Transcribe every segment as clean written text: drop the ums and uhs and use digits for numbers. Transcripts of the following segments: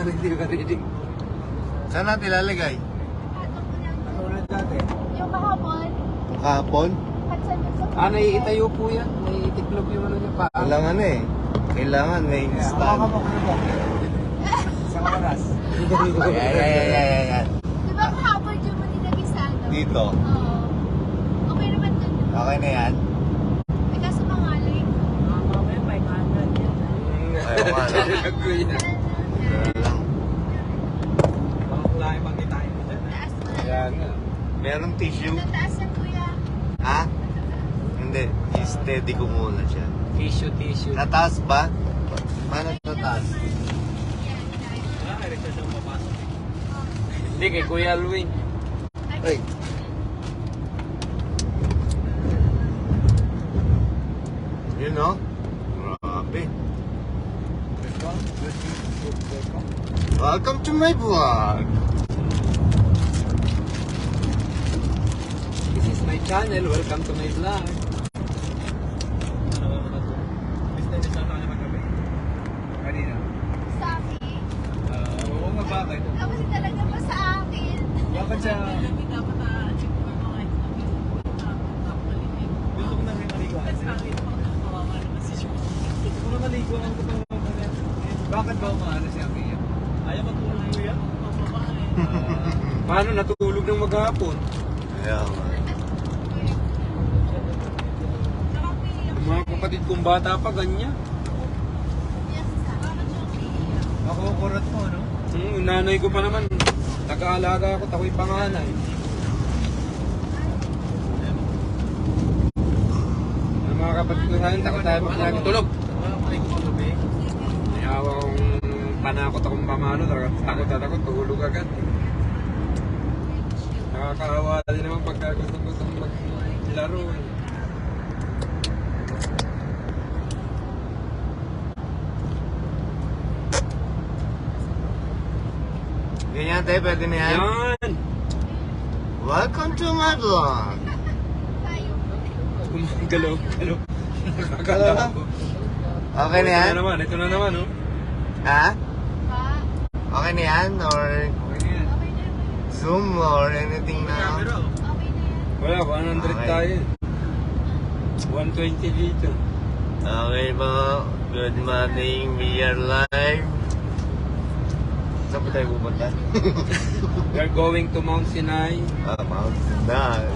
Hindi ba reading? Saan natin ilalagay? Ano ulit natin? Yung kahapon, Kahapon? Naiitayo po yan. Naiitiklog yung ano niya pa. Kailangan eh. Kailangan may stand. Isang oras. Ayan. di ba kahapon yung mo nilagay sa ano? Dito. Oo. Okay naman dun. Okay na yan? Eh kaso mangalay. Mamaya 500 yan. Ayaw nga lang. Nagkuya. Ganun lang. Mga kulay pang kitain mo dyan. Taas mo na. Kaya nga. Merong tissue? Sa taas yan kuya. Ha? Hindi. I-steady ko muna siya. Tissue. Sa taas ba? Paano sa taas? Hindi, kay Kuya Alwin. Ay. Yun o. Grabe. Welcome to my vlog. This is my channel. Welcome to my vlog. Kanina. Sa akin. Oo nga, bakit? Tapos talaga pa sa akin. Bakit siya? Gusto ko na rin maligo. Gusto ko na maligo. Bakit ba umaano si Amia? Ayaw matulog mo yan? Paano natulog ng maghapon? Ayaw nga. Yung mga kapatid kong bata pa, ganyan. Makukurot mo, no? Yung nanay ko pa naman, nag-aalaga ako, ako'y panganay. Yung mga kapatid ko sa akin, takot tayo pag lagi tulog. May awa kong panakot akong pamalo, takot, tuhulog agad. Nakakaawa din naman pagka gusto maglaro. Ganyan tayo, pwede na yan? Yan! Welcome to my vlog. Galaw. Nakakalaw ko. Okay na yan? Ito na naman, oh. Ha? Pa. Okay na yan? Or Okay na yan. Okay na yun. Zoom or anything na? Okay na yan. Wala, 100 Okay. tayo. 120 dito. Okay po. Good morning. We are live. Saan ba tayo pupunta? We are going to Mount Sinai. Mount Sinai.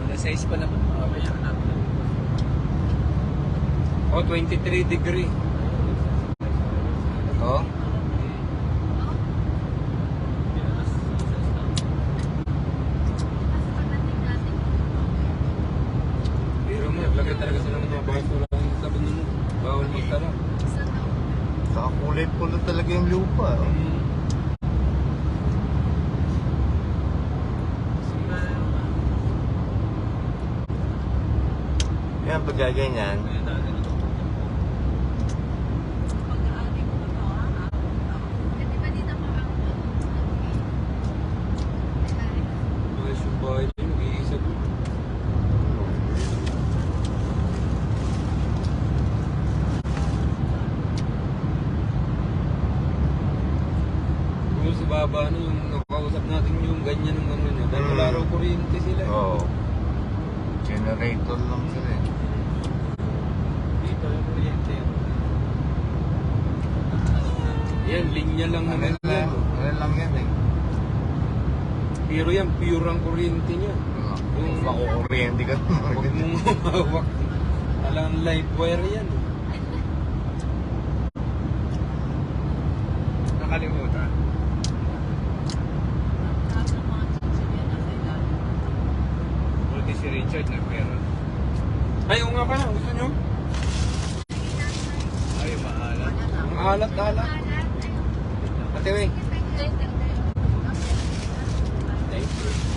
Alas 6 pa naman. Oh, 23 degree. Oh? Pero mo, naglagay talaga sila ng mga basura sa bunun. Bawal magtara. Saka kulay pula talaga yung lupa. Oh. Yan, pag gaganyan. Di ba dito parang Mga subahay din, nag-iisa ko. Kung sa baba, ano, yung nakausap natin yung ganyan ng ano niya. Dahil wala raw kuryente sila. Oo. Generator lang sila eh. Dito yung kuryente. Yan, linya lang naman yan. Ano lang yan eh. Pero yan, pure ang kuryente niya. Kung makukuryente ka. Huwag mong humawak. Alang live wire yan. Nakalimutan. Buti si Richard nagmeron. Ay, oo nga pala. Gusto nyo? Ay, maalat. Ang alat-alat. Ate, wey. Thank you.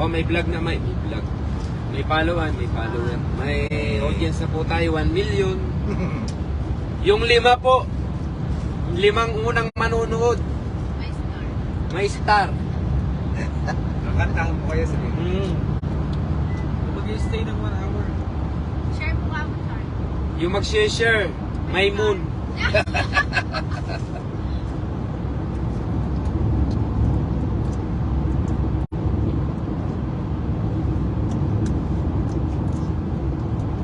Oh, may vlog na may vlog. May followan, may follower. May audience na po tayo, 1 million. Yung 5 po, 5 unang manunood, May star. may star. Nakantahan mo kaya sa Mag-stay ng 1 hour. Share po ka mo, star. Yung mag-share, may moon.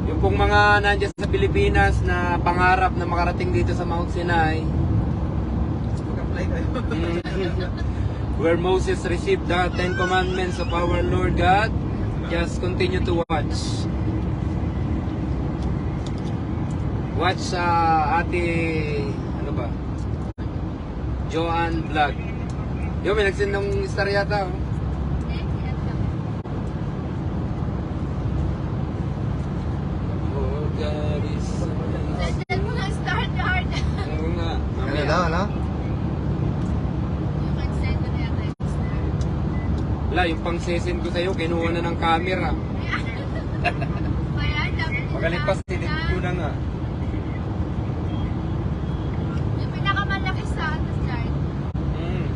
Yung pong mga nandiyan sa Pilipinas na pangarap na makarating dito sa Mount Sinai, Mag-apply kayo. where Moses received the 10 commandments of our Lord God, just continue to watch. Watch sa ate, ano ba? Joanne Vlog. Yo, may nagsin ng star yata. Oh. Oh, God is amazing. Send mo ng star card. Oo nga. Ano Mamaya. daw, ano? You can send mo na yung register. Wala, yung pang session ko sa'yo, kinuha na ng camera. Kaya, dapat yung Magaling pa, sinit ko na nga. Yung pinakamalaki sa atas card.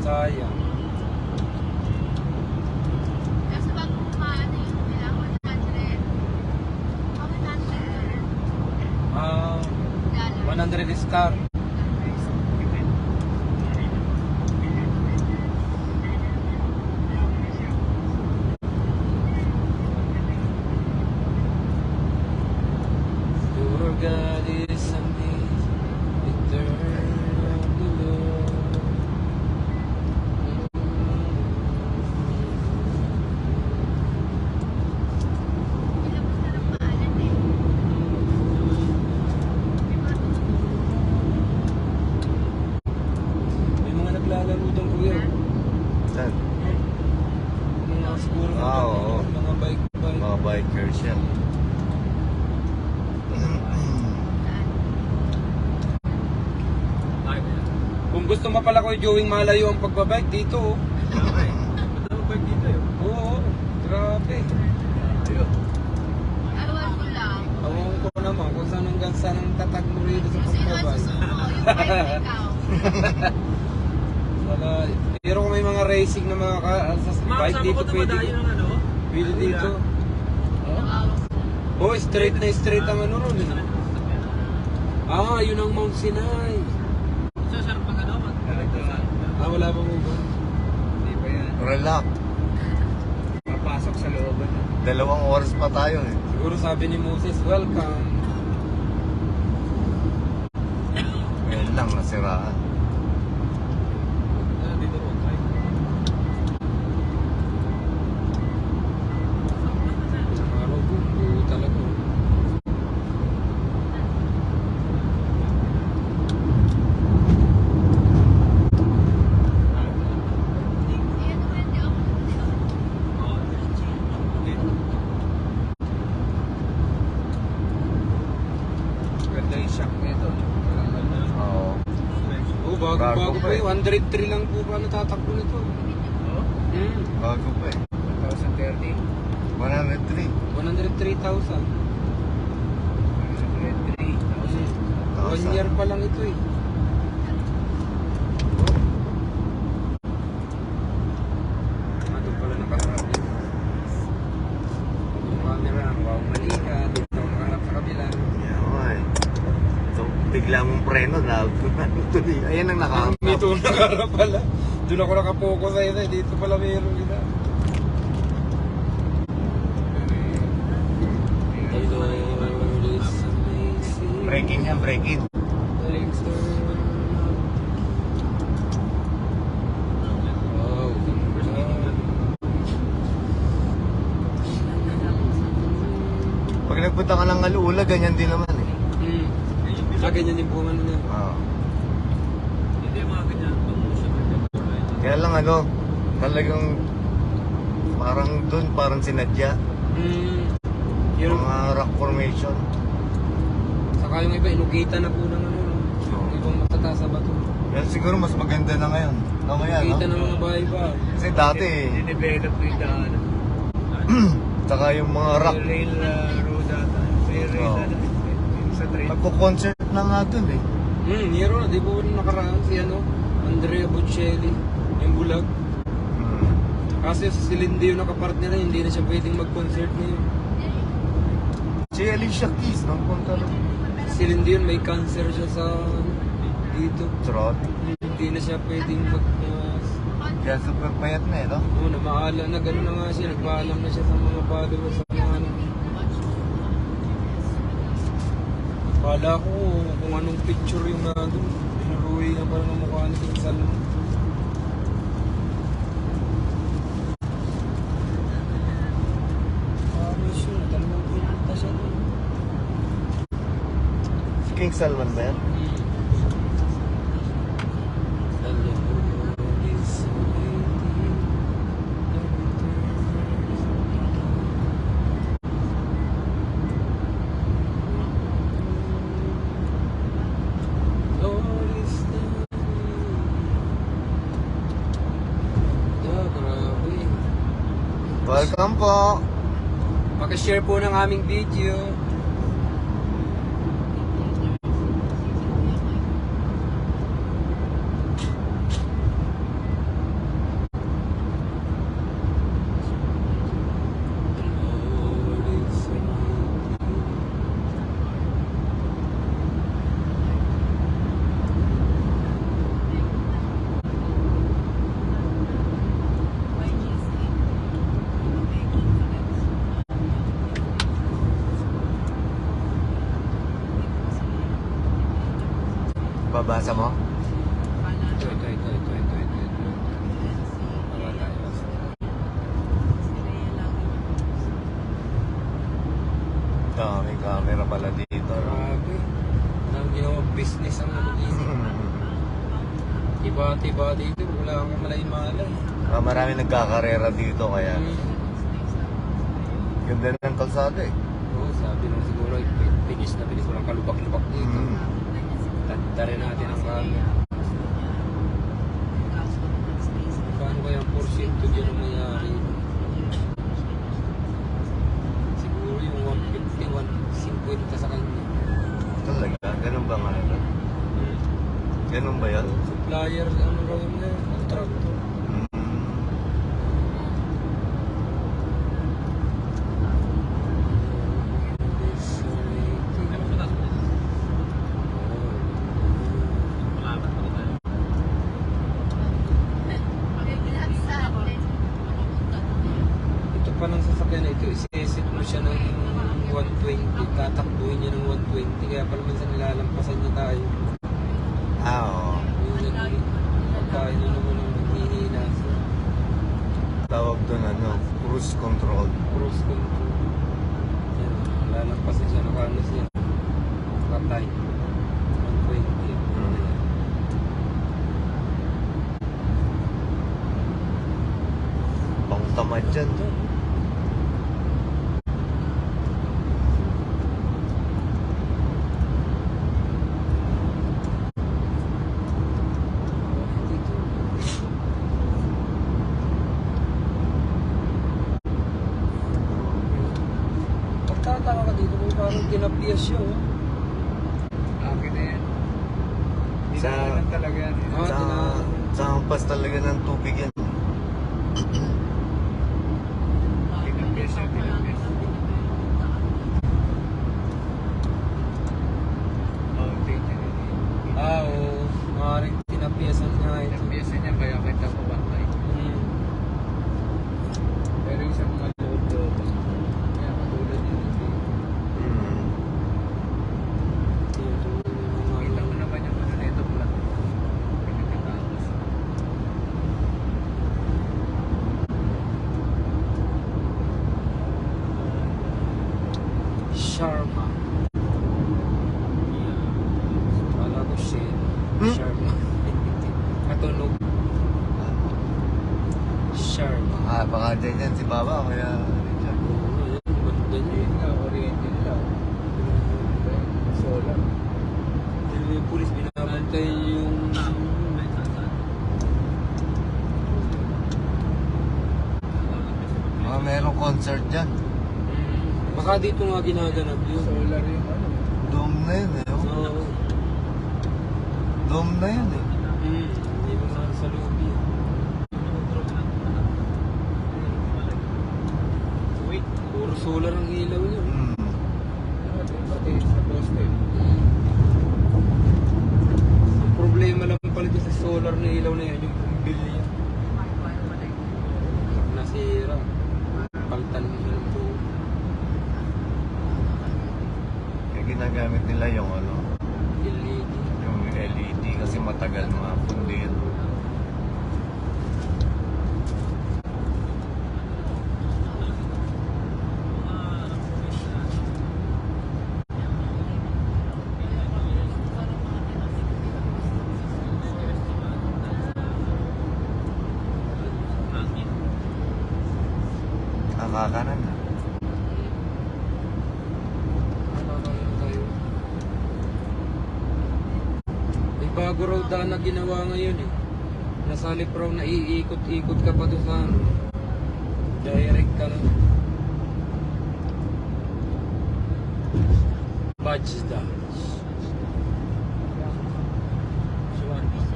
Sayang. Kasi pag kumaano yun, kailangan 100. Oh, 100. 100 star. Your God is amazing, eternal below. Ilang mo na ng maalan eh. May mga naglalaro doon, kuya. Saan? Mga siguro Oo. mga bike. Mga bikers yan. Kung gusto mo pala ko Joey malayo ang pagbabike dito. Oh. Bike dito yun. Oo, grabe. Awan ko lang. Awang ko naman kung saan hanggang saan ang tatag mo rito sa Kung sino ang pagbabike. susunod mo, yung bike ikaw. Wala. Pero kung may mga racing na mga bike dito, pwede. Pwede dito. Yung awang sila. Oh, straight na straight ang ano ron. Ah, yun ang Mount Sinai. Ah, wala pa mo ba? Hindi pa yan. Relax. Papasok sa looban. 2 oras pa tayo eh. Siguro sabi ni Moses, welcome. Ngayon lang, nasiraan. Dito po. Araw po, talaga. Yan naman, di ako. Ganda yung shock nito. Oo. Oh, bago Bago pa pa eh. 103 lang po pa natatakbo nito. Bago pa eh. 2030. 103. 103,000. 1 year pa lang ito eh. Doon pala nakaharap yun. Yung camera, wow, mali ka. Doon ako nakaharap sa kabila. Yan eh. So, bigla mong preno na tuloy. Ayan ang nakahampa. Dito nakaharap pala. Doon ako nakapokus sa'yo. Dito pala mayroon kita. Lord is amazing. Breaking yan, breaking. Thanks, Lord. Wow. Pag nagpunta ka ng Alula, ganyan din naman eh. Ganyan yung bunga niya. Oo. Hindi mga ganyan. Kaya lang ano, talagang parang doon, parang sinadya. Yung, Mga rock formation. saka yung iba, inugitan na po ng ano. Yung ibang matataas sa bato. Yan siguro mas maganda na ngayon. Mamaya, no? Inugitan ng mga bahay pa. Kasi dati eh. Dinevelop ko yung daanan. Tsaka yung mga rock. May rail road ata. May rail Oo. yung sa train. Magko-concert na nga dun eh. Hero na, di ba nakaraan si Andrea Bocelli, yung bulag. Kasi sa Celine Dion nakapartner na, hindi na siya pwedeng mag-concert ngayon. Si Alicia Keys, nagpunta rin. Si Celine Dion may cancer siya sa dito. Trot. Hindi na siya pwedeng mag... Kaya super payat na eh, no? na maala na gano'n na nga siya, nagpaalam na siya sa mga followers sa mga ano. Kala ko kung anong picture yung nandun. Pinuruwi na parang ang mukha ni King Salman. Siya, talagang pinunta siya doon. Si King Salman ba yan? Welcome po! Paki-share po ng aming video. Babasa mo? Ito. Wala yun. Daming camera pala dito. Grabe. Ang ginawang business ang ano dito. Iba-iba dito. Wala kang malay-malay. Marami nagkakarera dito kaya ganda ng kalsada eh. Oo, sabi nung siguro, binis na binis. Walang kalubak-lubak dito. Tanda rin natin ang camera. Paano kaya ang porsyento dyan ang mayari? Siguro yung 150, 150 sa kanya. Talaga? Ganun ba nga nila? Ganun ba yan? Supplier, ano raw yun na yun? Contractor. Ito pa ng sasakyan na ito, isisit mo siya ng 120, tatakbuhin niya ng 120, kaya pala minsan nilalampasan niya tayo. Oo. Pagkain na naman ang naghihina siya. Tawag doon cruise control. Cruise control. Yan, lalampasan siya, nakano siya. Nakatay. 120. Pang tamad dyan. Pagtataka ka dito, kung parang tinapiyas siya, oh. Akin na yan. Sa- Dinaanan talaga yan. Ah, Sa, sa hampas talaga ng tubig yan. Tinapis yan, tinapis. Oh, tingnan yun. Oo. Maaaring tinapiyasan nga ito. Tinapis yan kaya kita ko bantay. Pero yung sa mga loob-loob, kaya katulad yun. Kita mo naman yung ano nito pula. Pinagkatapos. Sharma. Wala ko shit. Sharma. Katunog. Sharma. Baka dyan yan si Baba kaya Richard. Oo, yan. Ganda niya. Yun nga, oriental lang. Solar. Yung pulis binabantay yung... merong concert dyan. Baka dito nga ginaganap yun. Solar yung ano. Dome na yun eh. Oh. Oo. Dome na yun eh. Hindi mo na sa loob yun. Wait, puro solar ang ilaw niya. Pati sa poste. Ang problema lang pala dyan sa solar na ilaw na yan, yung pumbilya. Nasira. Paltan mo ng buo. Kaya ginagamit nila yung ano, LED. yung LED kasi matagal mga pundir. Kakakanan na. Tayo. May bago raw daan na ginawa ngayon eh. Nasa halip raw na iikot-ikot ka pa doon sa ano. Direct ka lang. Badge Dodge.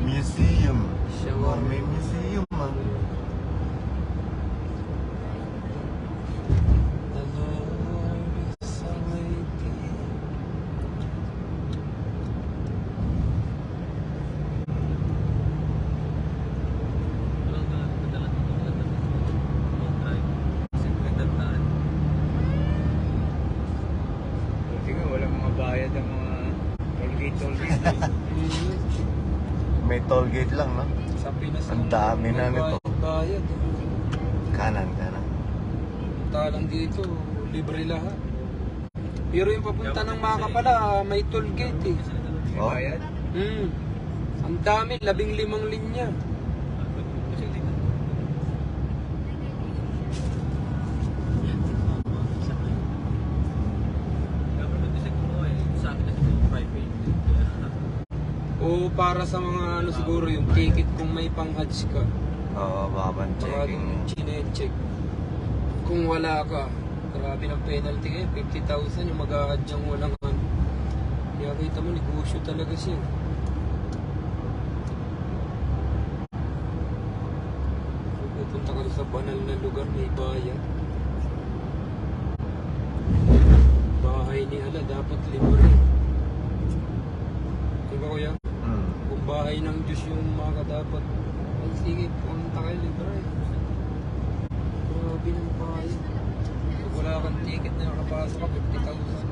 Museum. Shawarma. May museum ah. Buti nga, walang mga bayad ang mga toll-gate. May toll gate lang, no? Sa Pinas Ang dami na nito. Bayad. Kanan, kanan. Talang dito, libre lahat. Pero yung papunta ng Maka pala, may toll gate eh. Oh? Bayad? Ang dami, 15 linya. O para sa mga ano siguro yung ticket kung may pang-Hajj ka. Oo, baka Baka checking. yung chine-check. Kung wala ka, grabe ng penalty kayo. 50,000 yung mag-Hajj ang walang ano. Kaya kita mo, negosyo talaga siya. Kung pupunta ka sa banal na lugar, may bayan. Bahay ni Allah, dapat libre. Diba kuya? Kung bahay ng Diyos yung mga dapat, ay sige, pumunta kayo libre. Grabe ng bahay. Pag wala kang ticket na nakapasok ka, 50,000.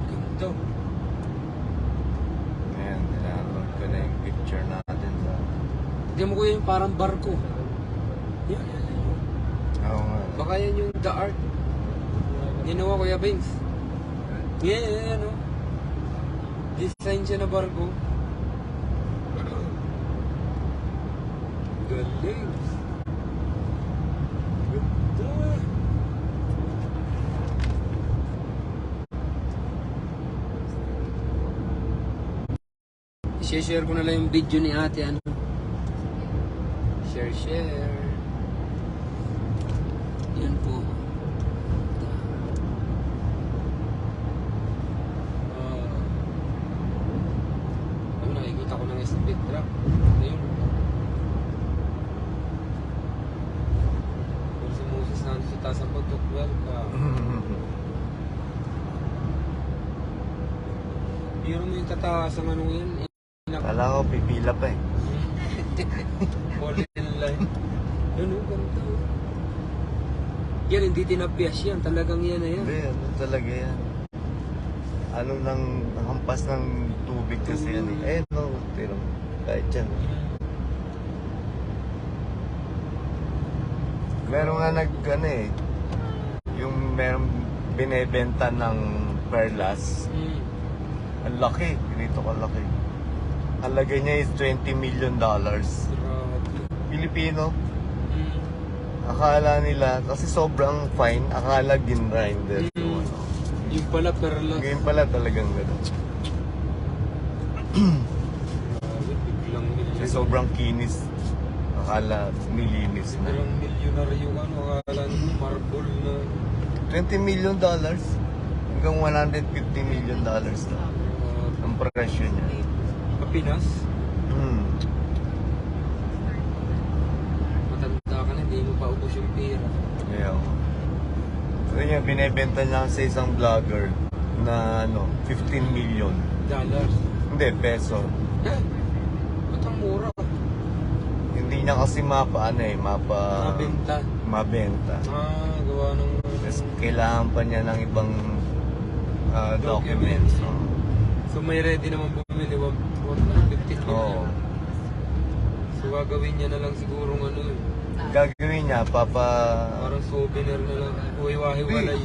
Ganito. Ayan, nilalog ko na yung picture natin sa... Tignan mo kuya yung parang barko. Yan. Oo nga. Baka yan yung The Art. Ginawa kuya Vince. Yan, oh. Design siya na barko. Galing. Ganda. I-share ko na lang yung video ni ate ano. Share. Yan po. Nakikita ko ng speed truck. Ayun. Kung si Moses nandun sa taas ng pagtok, welcome. Biro mo yung tataas ang ano yan. Kala ko pipila pa eh. All in line. Ano, ganito. Yan, hindi tinapyas yan. Talagang yan na yan. Hindi, ano talaga yan. Ano nang hampas ng tubig kasi yan eh. No, tiro. Kahit yan. Meron nga ano eh. Yung meron binebenta ng perlas. Ang laki. Ganito kalaki. Ang lagay niya is $20 million. Grabe. Pilipino. Akala nila, kasi sobrang fine, akala gin-grinder. So, ano. Yung pala perlas. Ngayon pala talagang gano'n. Grabe, biglang Kasi milyon. sobrang kinis. Akala nilinis na. Biglang milyon Ordinaryo ka, no? Akala mo marble na. $20 million hanggang $150 million na ang presyo niya. Pinas? Hmm. Matanda ka na, hindi mo pa ubos yung pera. Yeah. So yun, binibenta niya sa isang vlogger na 15 million. Dollars. Hindi, peso. Eh, ba't ang mura? Hindi niya kasi Mabenta. mabenta. Gawa ng... Tapos kailangan pa niya ng ibang Documents. documents. So may ready naman bumili, 150 million. Oo. So gagawin niya na lang siguro Gagawin niya, parang souvenir na lang. Hiwa-hiwalay.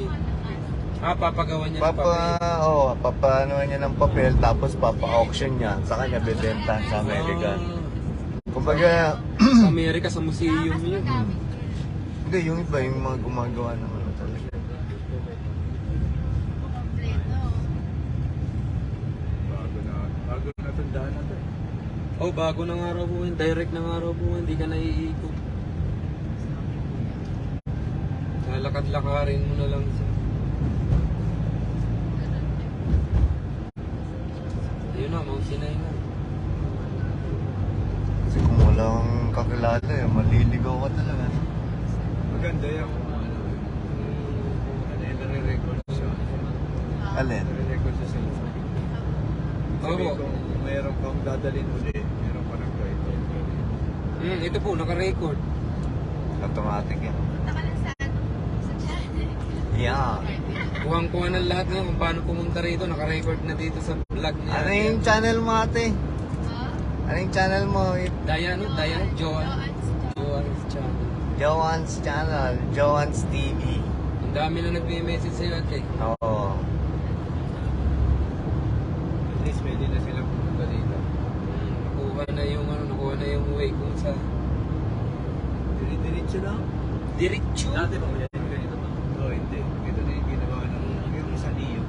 Papagawa niya ng papel. papaano niya ng papel, tapos papa-auction niya. Sa kanya, bebenta sa Amerika. Kumbaga, Sa Amerika, sa museum yun. hindi, yung iba, yung mga gumagawa ng talaga. Bago na tandaan natin. Bago ng araw po yun. Direct ng araw po yun. Hindi ka naiikot. Lalakad-lakarin mo na lang siya. Ayun na, Mount Sinai na. Kasi kung wala kang kakilala, maliligaw ka talaga. Maganda yan kung ano yung nare-record siya. Alin? Nare-record sa cellphone. Sabi Oo. kung mayroon kang dadalhin uli, mayroon pa nag-guide. Ito po, naka-record. Automatic yan. Punta ka lang sa channel. Yeah. Kuhang-kuha ng lahat ngayon kung paano pumunta rito. Naka-record na dito sa vlog niya. Ano yung channel mo, ate? Ano yung channel mo? Diane, Joan's channel. Joan's channel, Joan's TV. Ang dami na nagme-message sa'yo ate. Oo. At least pwede na silang pumunta dito. Nakuha na yung way kung sa... Diretso lang. Diretso? Dati ba yan ganito ba? Oo, hindi. Ito na yung ginawa ng yung sa Neo.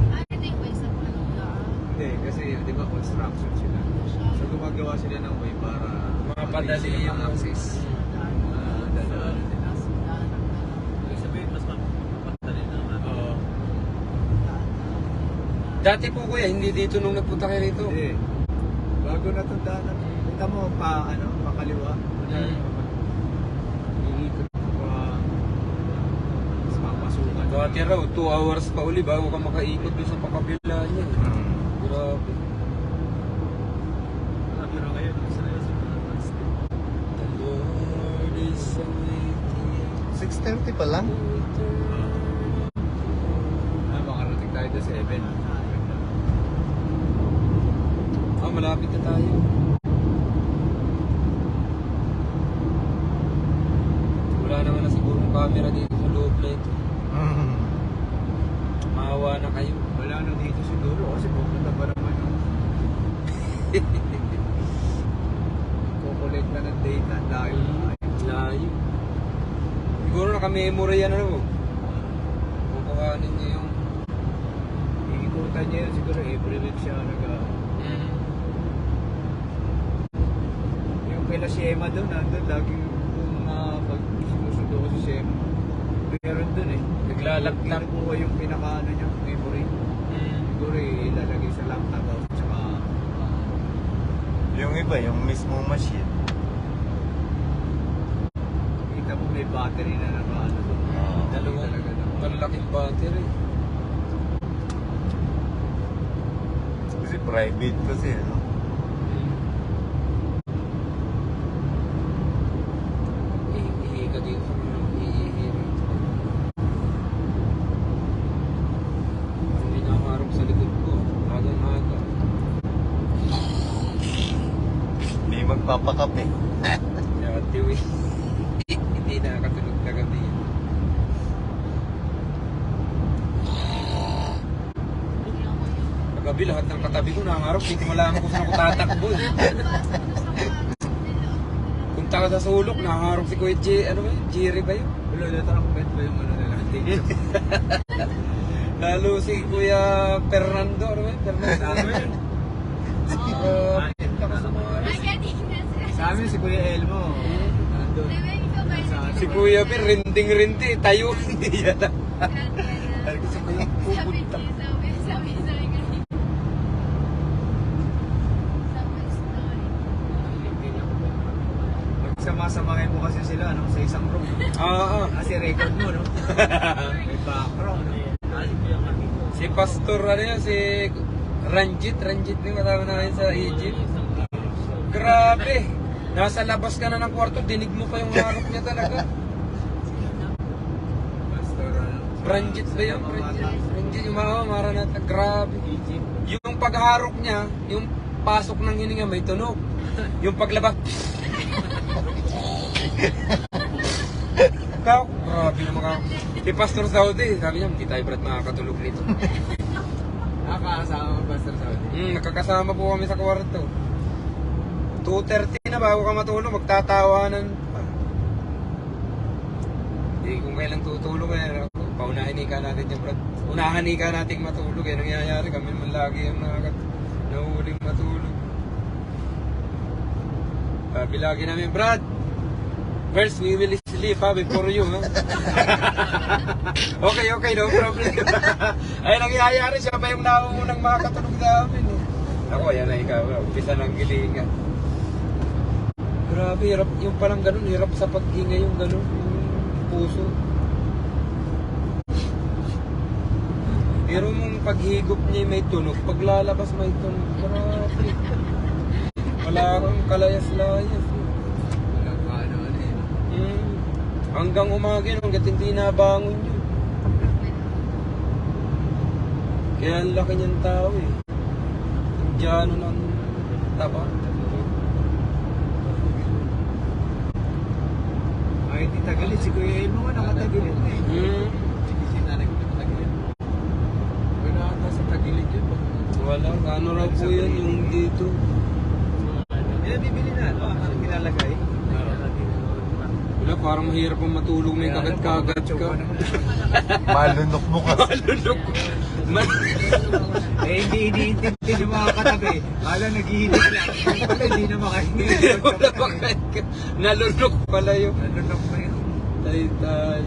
Ano yung way sa Palaga? Hindi, kasi di ba construction sila. So gumagawa sila ng way para Mapadali yung access. dadaanan nila. Ibig sabihin, mas mapadali na. Oo. Dati po kuya, hindi dito nung nagpunta kayo rito. Hindi. Bago natandaan na. Kita mo pa kaliwa. Iikot. Mas papasukan. Dati raw, 2 hours pa uli bago ka makaikot doon sa pakabila niya. Grabe. Pero ngayon, isa na yun sa mga The Lord is waiting. 6:30 pa lang? makarating tayo sa 7. Malapit na tayo. Wala naman na siguro camera dito sa loob na ito. Maawa na kayo. Wala na dito siguro kasi pupunta pa naman yung kukulit na ng data dahil Layo. Siguro naka-memory yan kukuhanin niya yung... iikutan niya yun siguro every week siya yung kay La Shema doon nandun laging kung pag sinusundo ko si Shema meron doon Naglalaglag. kinukuha yung pinaka niya memory siguro ilalagay sa laptop at saka Yung iba, yung mismo machine. kita mo may battery na nakaano doon Dalawang talaga naman. malalaking battery. Kasi private kasi, no? Ihi ka dito. Ihi rito. Hindi nakaharap sa likod ko. Magang-maga. Hindi magpapakape. Kaya tiwi. Hindi nakakatulog kagabi. Kagabi lahat ng katabi ko nangarap. Hindi ko malaman kung saan ako tatakbo. Punta ka sa sulok, nangarap si Kuya Jerry ba yun? Wala na trumpet ba yung ano nila? Lalo si Kuya Fernando, Fernando. Ay, kanina sila. Sa amin si Kuya Elmo. nandun. Diba, ikaw ba yun? Si Kuya Bir, rinding-rindi, tayo niya na. Ay, gusto ko yung Sabi pupunta. niya, sabi kanina. Sabi story. Magsama-samahin mo kasi sila no, sa isang room. Oo. Kasi record mo, no? May background, no? Si Pastor, ano yan, si Ranjit yung kasama namin sa Egypt. Grabe. Nasa labas ka na ng kwarto, dinig mo pa yung harap niya talaga. Pastor, ano? Ranjit ba yun? Ranjit yung Maranatha. Grabe. Yung pagharok niya, yung pasok ng hininga may tunog. Yung paglabas, grabe naman ka. Si Pastor Saudi, sabi niya, hindi tayo Brad makakatulog nito. Nakakasama mo, Pastor Saudi. Nakakasama po kami sa kwarto. 2:30 na bago ka matulog, magtatawanan pa. Hindi kung kailan tutulog eh. Paunahin ika natin yung Brad. Unahan ika natin matulog eh. Nangyayari kami man lagi yung nahuhuling matulog. Sabi lagi namin, Brad, first we will sleep ha, before you ha. Okay, no problem. Ay, nangyayari siya pa yung naunang makakatulog namin eh. Ako, yan na ikaw, umpisa ng gilingan. Grabe, hirap, yung palang ganun, hirap sa paghinga yung ganun, yung puso. Pero mong paghigop niya may tunog, paglalabas may tunog, grabe. Wala akong kalayas-layas. Walang ano eh. Hanggang umaga yun, hanggat hindi nabangon yun. Kaya ang laki niyang tao eh. Indiano ng taba. Ay, di tagilid. Si Kuya Elmo nga nakatagilid na eh. Si nanay ko nakatagilid. Wala ata sa tagilid yun. Wala, ano raw po yun yung dito. May nabibili na, no? Ang nilalagay. Wala, parang mahirap ang matulog, may kagat-kagat ka. Malunok mo kasi. Malunok. Eh, hindi iniintindi ng mga katabi. Kala naghihinig lang. Pala hindi na makahinig. Wala pa kagat. Nalunok pala yun. Nalunok na yun. Tay-tay.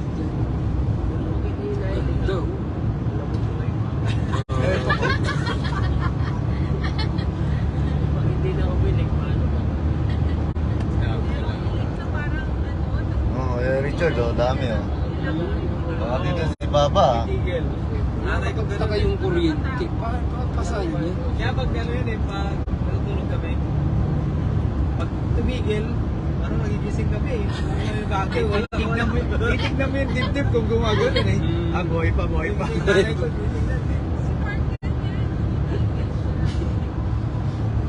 Ito. Ito parang Oo, Richard, dami oh. Baka dito si Baba ah. Tigil. Nanay ko Saka ganun. yung kuryente. Pasan niya. Kaya pag gano'n yun eh, pag natutulog kami, pag tumigil, ano nagigising kami eh. Ano yung bagay, titignan mo yung dibdib kung gumagano eh. Ah, buhay pa. Nanay ko, titignan eh.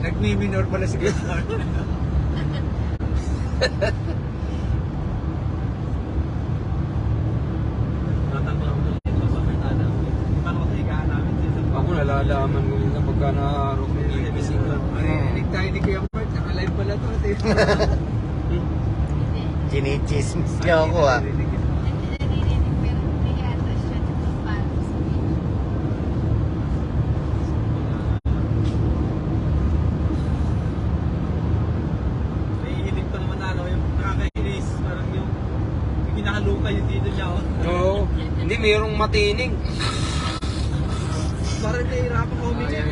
Nagmi-minor pala si Kuya. Ako nalalaman ko minsan pagka naharap ng gigising ka. Narinig tayo ni Kuya Bert, naka-live pala to. Chinichismis niyo ako ah. hindi naririnig pero hindi yata siya parang sabihin. Naihinig pa naman ano, yung nakakainis. Parang yung hinahaluka yung dito niya. Oo. Hindi, mayroong matining. Parang nahihirapan ko huminga.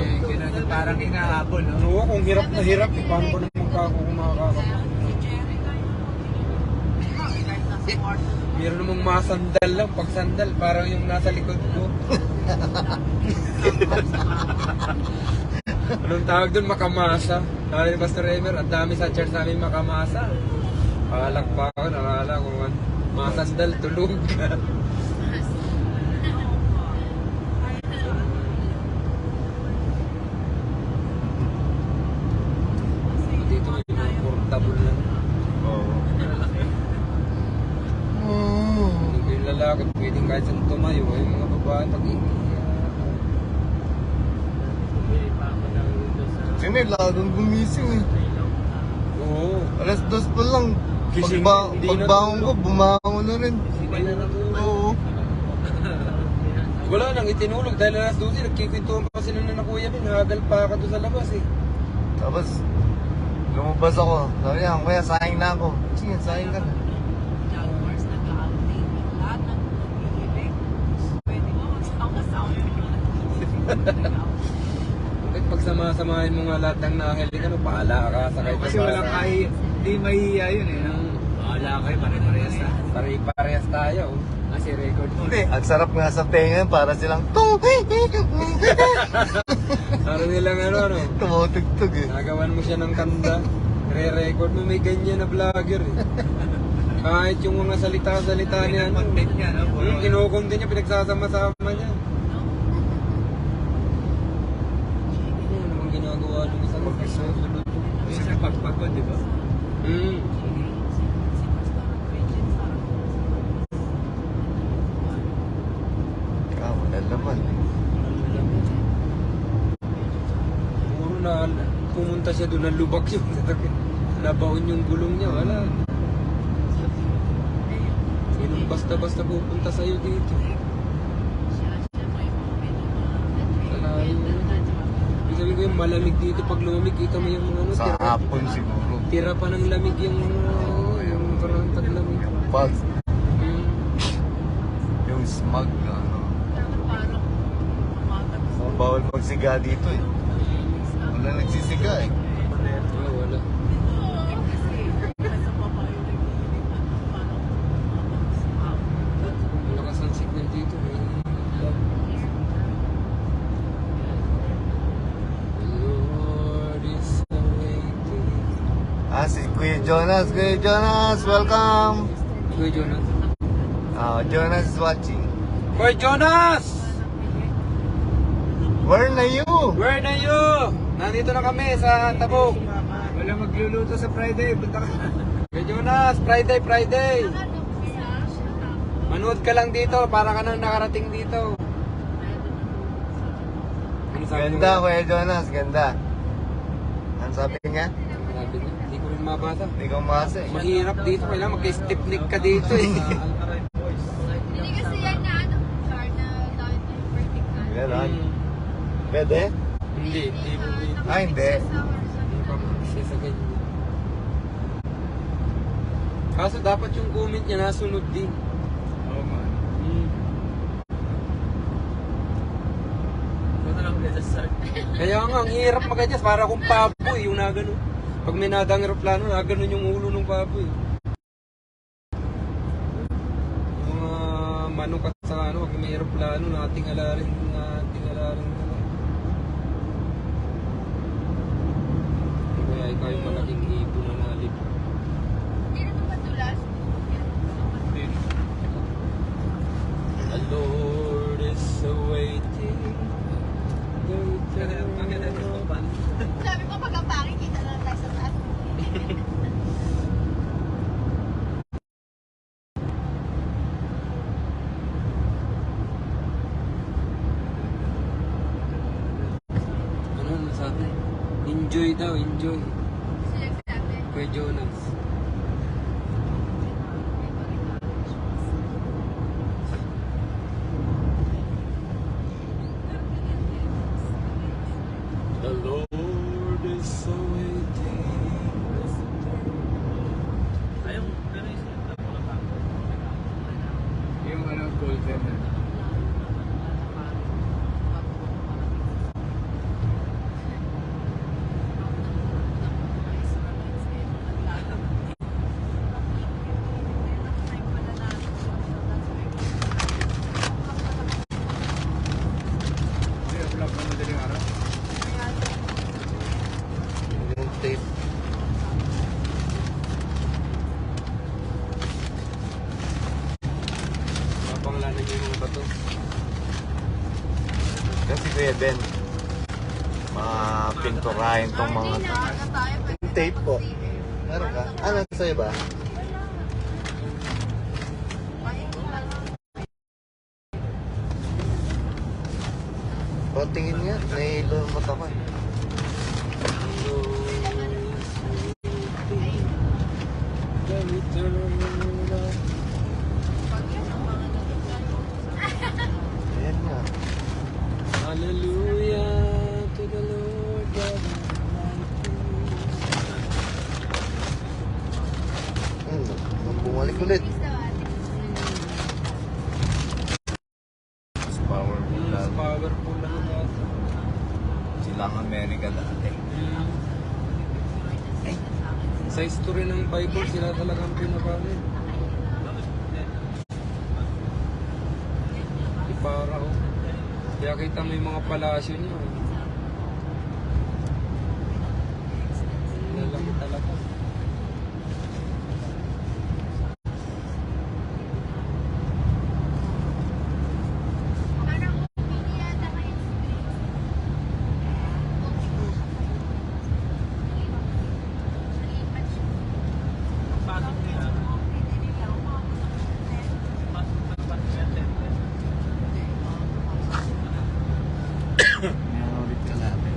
Parang hinahabol. No? Oo, kung hirap na hirap, eh, paano ba naman ako kumakakapag? Meron namang masandal lang, pag sandal, parang yung nasa likod ko. Anong tawag doon? Makamasa. Sabi ni Pastor Emer, ang dami sa church namin makamasa. Palak pa ako, nakala ko masandal, tulog. Dito may comfortable lang. Oo. Oo. Hindi yung lalaki, pwedeng kahit saan tumayo. Yung mga babae, Sino lagong gumising eh. Oo. Alas 2 pa lang. Gising, hindi Pagbangon ko, natulog. bumangon na rin. Hindi na natulog. Oo. Wala nang itinulog dahil alas 12, nagkikwentuhan pa sila na Kuya Bin, hagal pa ka doon sa labas eh. Tapos, Lumabas ako. Sabi niya, kuya, sayang na ako. Sige, sayang ka na. Jaguars nag-outing. Lahat ng pag-ibig. Pwede mo magsama-sama. Bakit pag sama-samahin mo nga lahat ng nakakailig, ano, paala ka, sakay ka Kasi pa. walang hindi mahihiya yun eh. No? Wala kayo, pare-parehas na. Pare-parehas tayo. Kasi record mo. Hindi, ang sarap nga sa tenga para silang tung. Para nilang ano, Tumutugtog eh. nagawan mo siya ng kanta. Re-record mo, may ganyan na vlogger eh. Kahit yung mga salita-salita niya, Content niya, no? kinukontent niya, pinagsasama-sama niya. Ano namang ginagawa nung isang magsusunod? Minsan pagpagod, di ba? Wala naman. Puro na pumunta siya doon, nalubak yung nabaon yung gulong niya, wala. Sinong basta-basta pupunta sa'yo dito? Ibig sabihin ko yung malamig dito, pag lumamig, kita mo yung mga ano, Sa hapon siguro. tira pa ng lamig yung yung parang taglamig. Pag Hmm. yung smog na ano. Bawal magsiga dito eh. Wala nagsisiga eh. Wala. Malakas ang signal dito. The Lord is awaiting. Si Kuya Jonas. Kuya Jonas, welcome. Kuya Jonas. Jonas is watching. Kuya Jonas! Where na you? Where are you? Nandito na kami sa Tabok. Wala magluluto sa Friday. Punta ka. Kuya Jonas, Friday. Manood ka lang dito para ka nang nakarating dito. Ano sabi Ganda, mo? Kuya Jonas, ganda. Ano sabi niya? Sabi niya, hindi ko rin mabasa. Hindi ko masa eh. Mahirap dito, kailangan mag-stipnik ka dito eh. Hindi kasi yan na ano, car na dahil na yung vertical. Ganon. Pwede? Hindi. Hindi. Hindi pa siya sa ganyan. Kaso dapat yung comment niya nasunod din. Oo man. Kaya nga, ang hirap mag-adjust. Para kung papo yung nagano. Pag may nadang aeroplano, nagano yung ulo ng papo eh. Yung mga manok at sa ano, pag may aeroplano, natingala rin. Kaya ikaw yung malaking ibo na nalip. Hindi na ito matulas. The Lord is awaiting. Sabi ko pag ang pangit, kita na lang tayo sa taas. Ano sa atin? Enjoy daw, enjoy. Sila sabi. Kuya Jonas. The Lord is awaiting. Yung ano, golden na. Vlog na madaling araw. Yung tape. Papanglanan niyo yung mga bato. Kasi Kuya Ben, pinturahin tong mga Hindi na, ano tayo, pwede Yung tape po. Meron ka? Ano sa'yo ba? O, tingin nga. Nahilo yung mata ko eh. Ayan nga. Hallelujah to the Lord God Almighty. bumalik ulit. Miss daw ate. Mas powerful Mas lang. powerful lang ang bata. Sila ang Amerika dati. Sa history ng Bible, sila talagang pinagamit. Di para oh. Kaya kita mo yung mga palasyo niya. Lalaki talaga. Parang pili yata kayo sa Grace. Nalipat siya. Pasok nila. Pwede nila ako. Pasok nila. Meron ulit ka natin.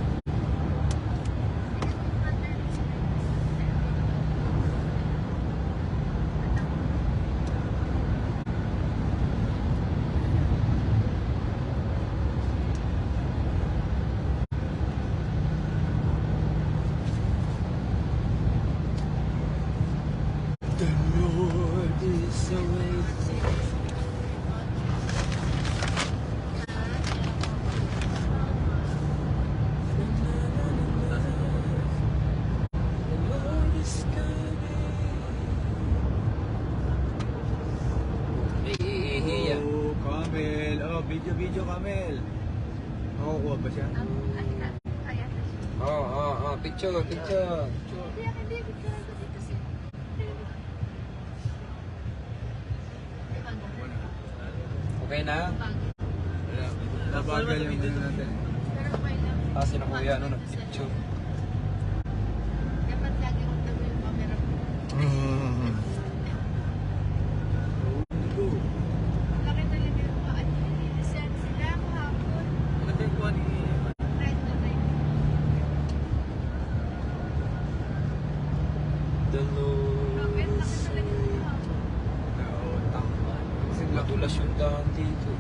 The Lord is away. The Lord is coming. Hihihiya. Oh, Kamel. Oh, video Kamel. Makukuha ba siya? Kaya na siya. Picture. Hindi, hindi. Picture ko dito siya. Okay na? Wala. Nabagal yung ano natin. Pero okay lang. Sino kuya, nag-picture? Dapat lagi kong tabi yung camera ko. Go. Laki talaga yung mga ano yun. Sila kahapon. Maganda yung kuha ni... Right na right. The Lord Grabe, is laki talaga yung kahapon. Oo, tama. Kasi matulas yung daan dito.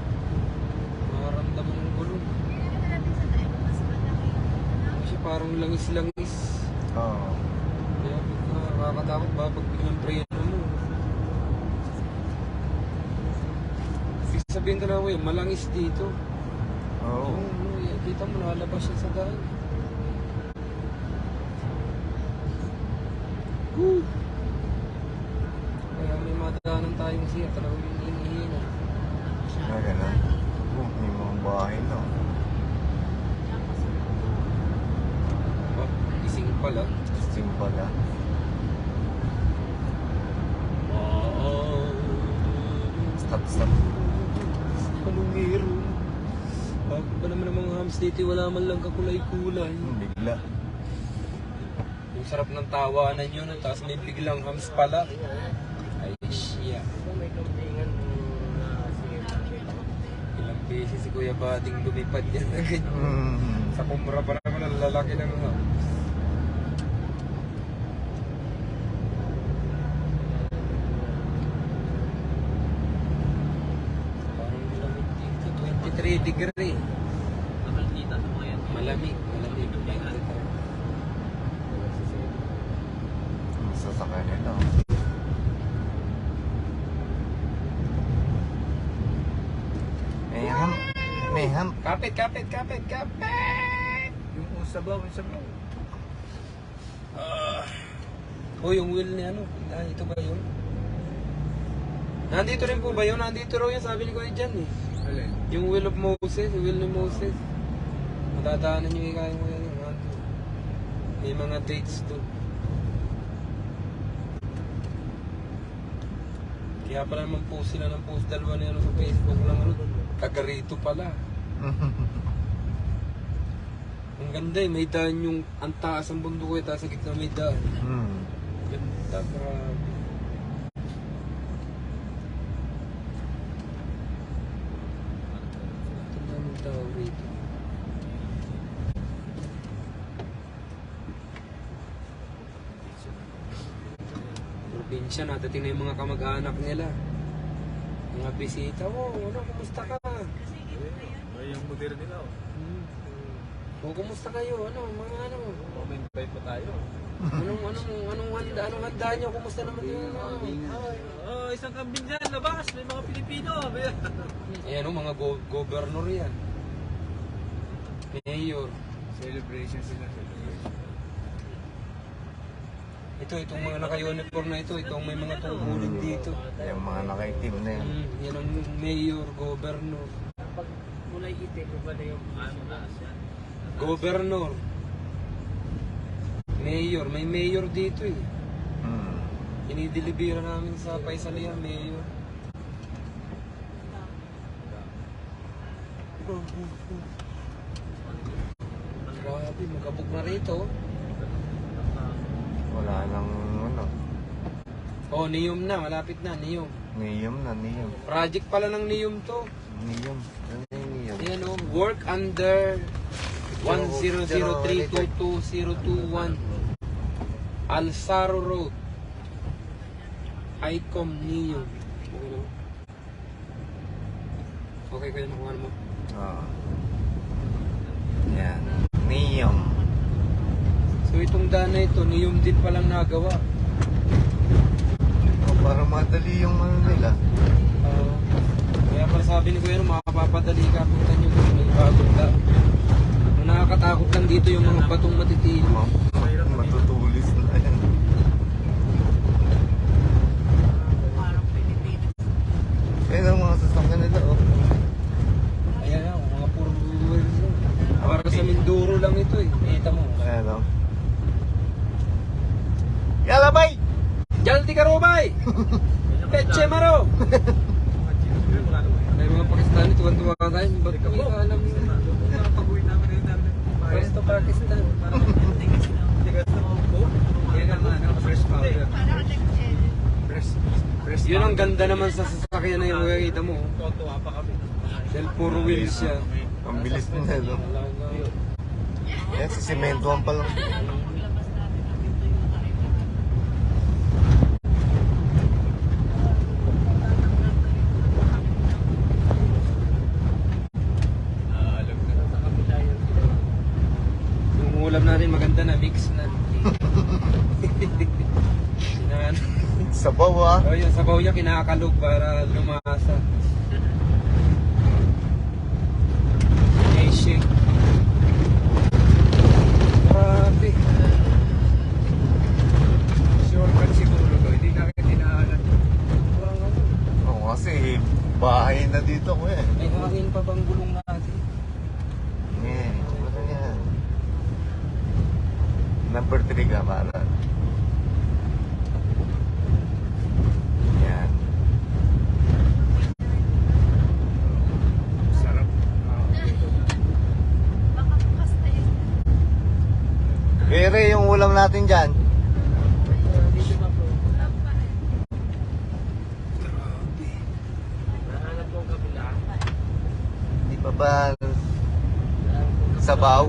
Makaramdaman ng gulong. Pinili na natin sa tayo mas malaki yung ano. Kasi parang langis-langis. Oo. Kaya nakakatakot ba pag biglang preno mo. Ibig sabihin ka na, wey, malangis dito. Oo. Kita mo, nalabas siya sa daan. Woo! Kaya may madaanan tayong siya, talagang hinihina. Na ganun. May mga bahay na. Gising pala. Steam pala. Stop. Anong meron? Bago pa naman ang mga hams dito, wala man lang kakulay-kulay. Bigla. Yung sarap ng tawanan yun, tapos may biglang hams pala. Ay, siya. Ilang beses si Kuya Bading lumipad yan na ganyan. Sa kumra pa naman ang lalaki ng hams. Parang malamig dito, 23 degree. Nakalita sa mga yan. Malamig. Sasakyan nila. May ham. Kapit! Yung sabaw. Yung wheel ni ano? Ito ba yun? Nandito rin po ba yun? Nandito raw yun, sabi ni Kuya Jan eh. Alin? Yung wheel of Moses, yung wheel ni Moses. Matadaanan nyo ikayang mo yan. May mga dates to. Kaya pala naman post sila ng post dalawa na ano sa Facebook lang ano. Kagarito pala. Ang ganda eh, may daan yung ang taas ang bundok eh, taas sa gitna may daan. Ganda, grabe. Ito namin tao rito. Probinsya, natating na yung mga kamag-anak nila. Mga bisita, kumusta ka? Ay, yung butir nila. Kumusta kayo? Mga ano? Comment pa tayo. Anong handa nyo? Kumusta naman yung mga isang kambing dyan, labas, may mga Pilipino. Ayan o, mga governor yan. Mayor. Celebration sila. Itong mga naka-uniform na itong may mga tungkulin dito. Yung mga nakaitim na yan. Yan ang mayor, governor. Pag kulay itim, iba na yung Governor. Mayor, may mayor dito eh. Hmm. Inidilibira namin sa Paisalihan, mayor. Grabe, magkabog na rito. Wala nang ano. Oh, NIUM na, malapit na, NIUM. Niyom na, niyom. Project pala ng NIUM to. Niyom. Ano yung niyom? Ayan o, work under 1003222021 Alsaro Road. ICOM NIUM. Okay, kaya nakuha mo. Oo. Yan. Niyom. So itong daan na ito, NIUM din palang nagawa. O, para madali yung ano nila. Kaya pala sabi ni Kuya, makapapadali ka puntan yung may bagong daan. Ang nakakatakot lang dito yung mga batong matitili. Matutulis na yan. Parang Pilipinas. Yan ang mga sasakyan nila, oh. Ayan na, mga puro wheels lang. Para sa Mindoro lang ito eh. Kita mo. Ayan, oh. Yala, bay! Jalti ka Romay! Peche Maro! May mga Pakistani, tuwan-tuwa tayo. Ba't ko alam yun? Pag-uwi namin rin namin. Presto Pakistan. Tigas na mga po. Yan ang fresh powder. Parang nag-gel. Fresh Yun ang ganda naman sa sasakyan na yung makikita mo. Tuwa pa kami. Dahil puro wheels siya. Ang bilis na, no? Yan, si Sementoan pa lang. Labas natin ang ito yung kaiba. Alam ka na sa kabila yan. Yung ulam natin maganda na, mix na. Kinakan. Sabaw, ah. Oh, yung sabaw niya kinakalog para lumasa. May shake. Grabe. Shortcut siguro to. Hindi namin tinaanan. Oo, kasi bahay na dito, kuya. May hangin pa bang gulong natin? Yan, ano yan? Number 3 ka, para. Yan. Sarap. Baka bukas na yun. Kere, yung ulam natin dyan. Dito na bro. Ulam pa rin. Grabe. Nahanap ko ang kabila. Di pa ba sabaw?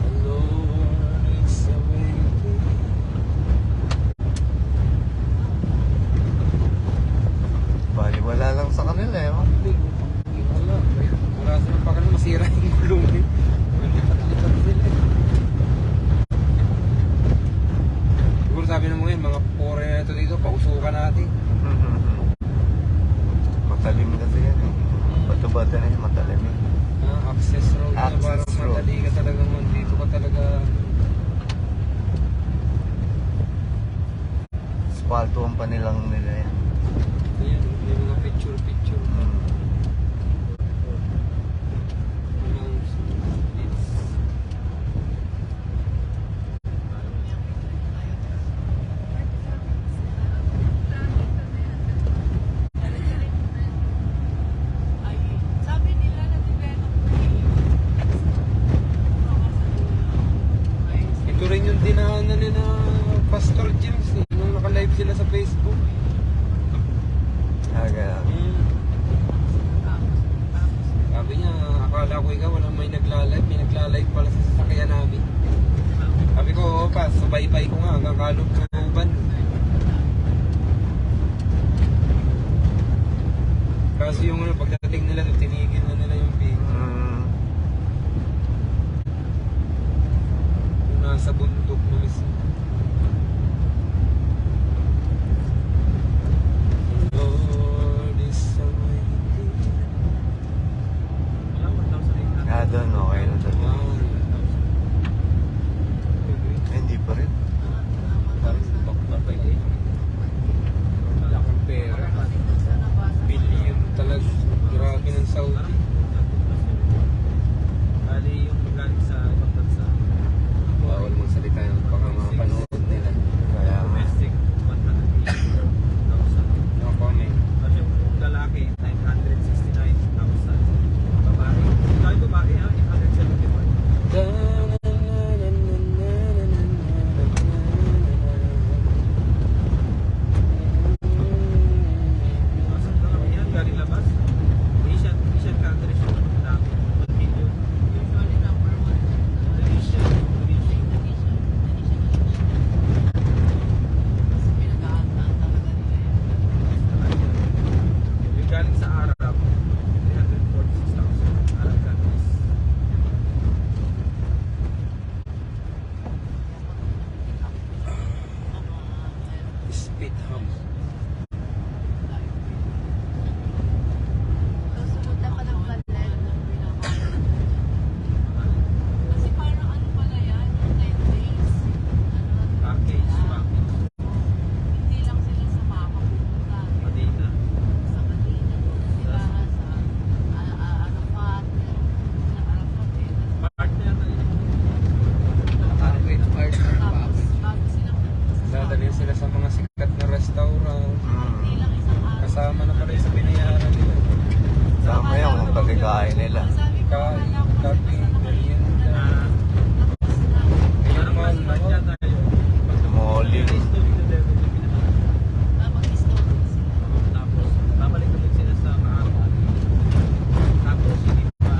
Alone, it's a waiting. Bali, wala lang sa kanila, eh. Oh. Wala. Wala silang pa kanang masira yung gulong eh. Lipat sila eh. Siguro sabi na mo ngayon, mga pore na ito dito, pausukan natin. Matalim kasi yan, eh. Bato-bato na yan, matalim yan. Access road na Access parang road. madali ka talaga man. Dito ka talaga. Spaltuan pa nilang nila yan. Ayan, may mga picture-picture. Ay, sabi nila na develop Ito rin yung dinaanan ni na Pastor James eh, nung naka-live sila sa Facebook. Ah, ganun. Sabi niya, akala ko ikaw, walang may nagla-live pala sa sasakyan namin. Sabi ko, oo pa, sabay-bay ko nga hanggang Kalugtuban. Kaso yung ano, pagdating nila, tinigil na nila yung video. Mm. Yung nasa sa bundok na mismo. Lord is awaiting. Wala, 1,800. Ah, doon, okay na doon. Wow. Hindi pa rin. Wala kang pera. Billion talaga. Grabe ng Saudi. Bali yung galing sa ibang bansa. Bawal mong salita yung baka mga panood nila. Kaya nga. Domestic, 180,000. No comment. Tapos yung lalaki, 969,000. Babae. Dahil babae, 875. Asan ka kami yan? Galing labas? Asian countries yung dami. 1 million. Indonesia. Yung galing sa Arab, 346,000. Arab countries. Spit ham. Package. Madina. Partner na yun. Dadalhin sila sa mga sikat na restaurant. Hmm. Kasama na pala yung sa binayaran nila. Tama yan kung pagkakain nila. Kain, kape, merienda. Ayun, mahal na Kaya mahal. tayo. Molly. History to level yung pinaka. Tapos, babalik ulit sila sa Maawan. Tapos, hindi pa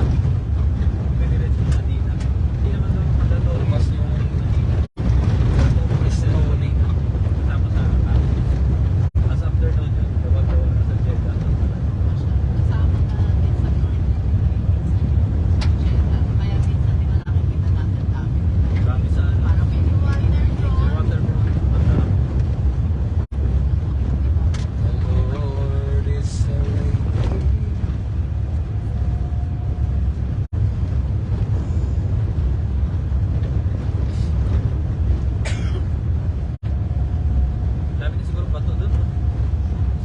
piniretso sa Madina. Hindi naman daw mandatory. Mas yung Stony. Tapos sa as after nun yun, gawa-gawa na sa Jeddah. Marami sa waterfront. The Lord is awaiting. Dami din siguro bato doon. No?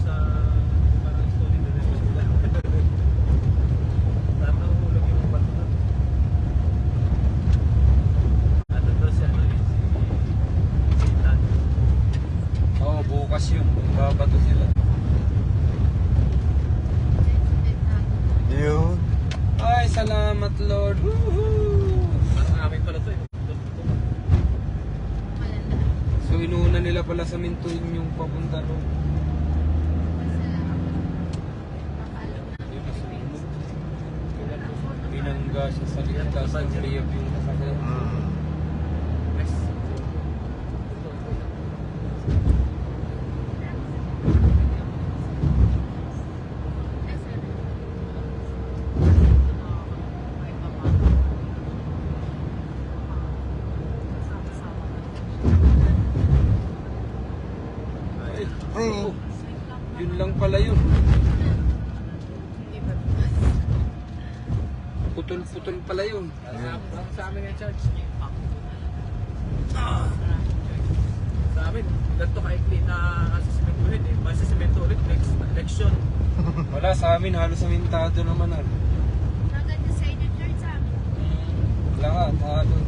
Sa parang story na rin nila. Parang nahuhulog yung bato doon. Ano daw siya, ano yun, si Tan. Oo, bukas yun. Babato sila. Yun. Ay, salamat Lord. Woohoo! Mas amin pala to eh. So, inuuna nila pala sa Mintuin yung papunta ro. Binangga siya sa litas ng liyab yung kasakyan. Hmm. Ay. Oh, yun lang pala yun. Putol-putol pala yun. Sa amin yung church. Sa amin, ganito kaikli na sa semento ulit eh. Basta semento ulit, next election. Wala sa amin, halos amintado naman. Lahat, halos.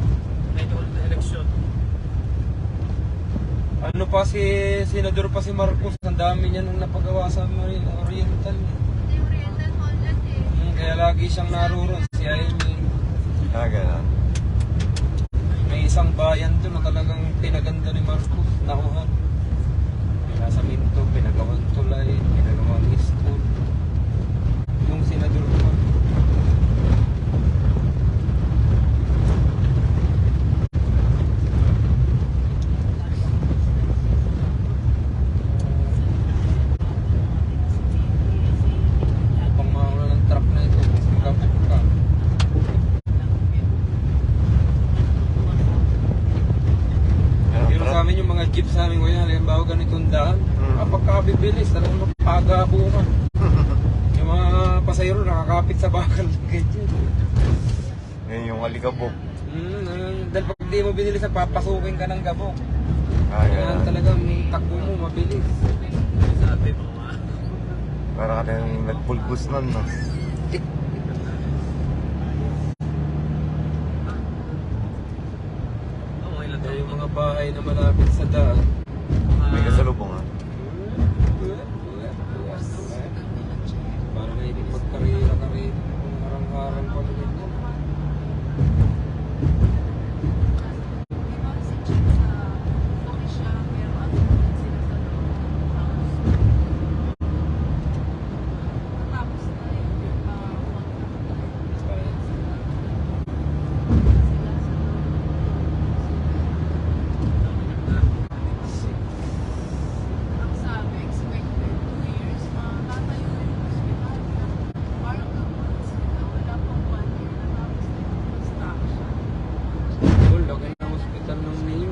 Next ulit na election. Ano pa si Senador pa si Marcos, ang dami niya nung napagawa sa Oriental. Kaya lagi siyang naroon, si Amy. Ah, ganun. May isang bayan doon na talagang pinaganda ni Marcos, nakuhan. Nasa Minto, pinagawang tulay, pinagawang school. Yung Senador pa. Upang mawala ng truck na ito, magkapit ka. amin yung mga jeep sa amin ngayon, halimbawa ganitong daan. Pagkabibilis, talagang magpagabo ka. Yung mga pasayro nakakapit sa bakal. Ganyan. Yan yung alikabok. Dahil pag di mo binilis, papasukin ka ng gabok. Kaya Yan. talagang takbo mo, mabilis. Sabi mo, Para ka nang nagpulbos nun, no? ilan Kaya yung mga bahay na malapit sa daan. May kasalubong, ha? Para na hindi magkarira-karira. Kung harang-harang pa na ganyan. May mga si Chick sa okay siya, pero ano naman sila sa loob. Tapos na yung ang sabi, expected 2 years, matatayo yung hospital. Parang naman sila, wala pang 1 year, natapos na yung construction. Laki ng hospital ng Mayo.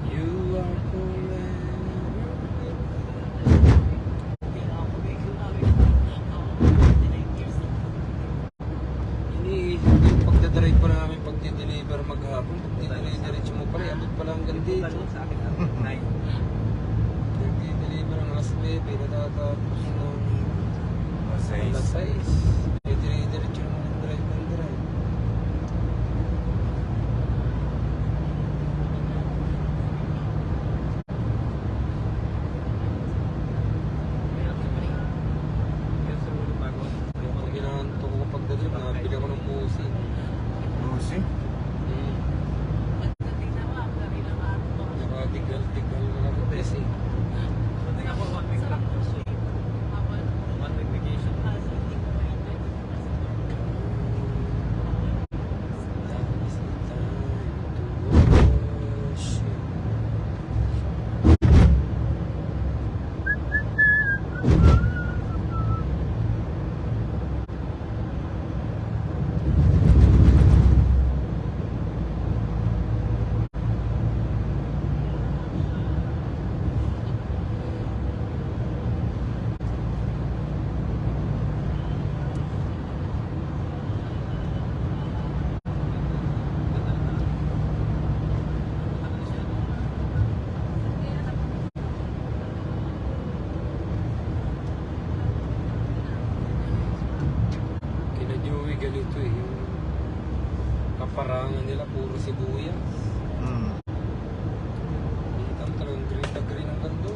You are iniisip ko yung pagdadrive pa namin pagdi-deliver maghapon. Pagdi-deliver mo pala, abot pala hanggang dito. sa akin, 9. Nag-deliver ang alas 9, natatapos ng alas 6. Diretso naman ang drive ng drive. Ang ginahanto ko kapag dali, nabili ako ng pusi. Lucy? Pagdating na mga gabi ng araw. Nakatigal-tigal na ako kasi. Sarap po siya. Habang vacation. hindi ko mainit. Kina Joey ganito eh. Yung kaparangan nila puro sibuyas. Ang talagang green na green ang gando.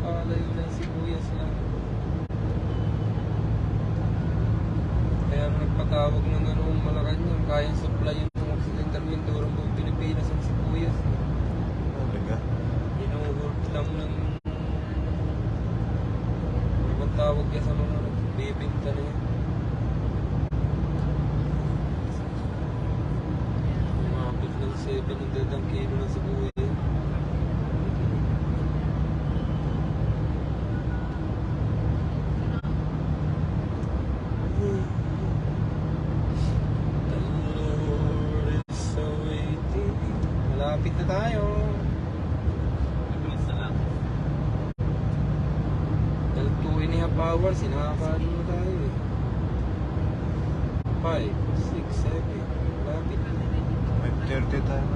Kalayo na yung sibuyas lang. Kaya nagpatawag ng Malacanang, kayang supply yung Occidental Mindoro buong Pilipinas ang sibuyas. Talaga? Inuhult lang ng ibang tawag yan sa mga bibinta na yan. Umabot ng 700 ang kilo ng sibuyas. The Lord is awaiting. Malapit na tayo. Dahil 2.5 hours, sinakakano na tayo eh. 5, 6, 7, malapit na. 5:30 tayo.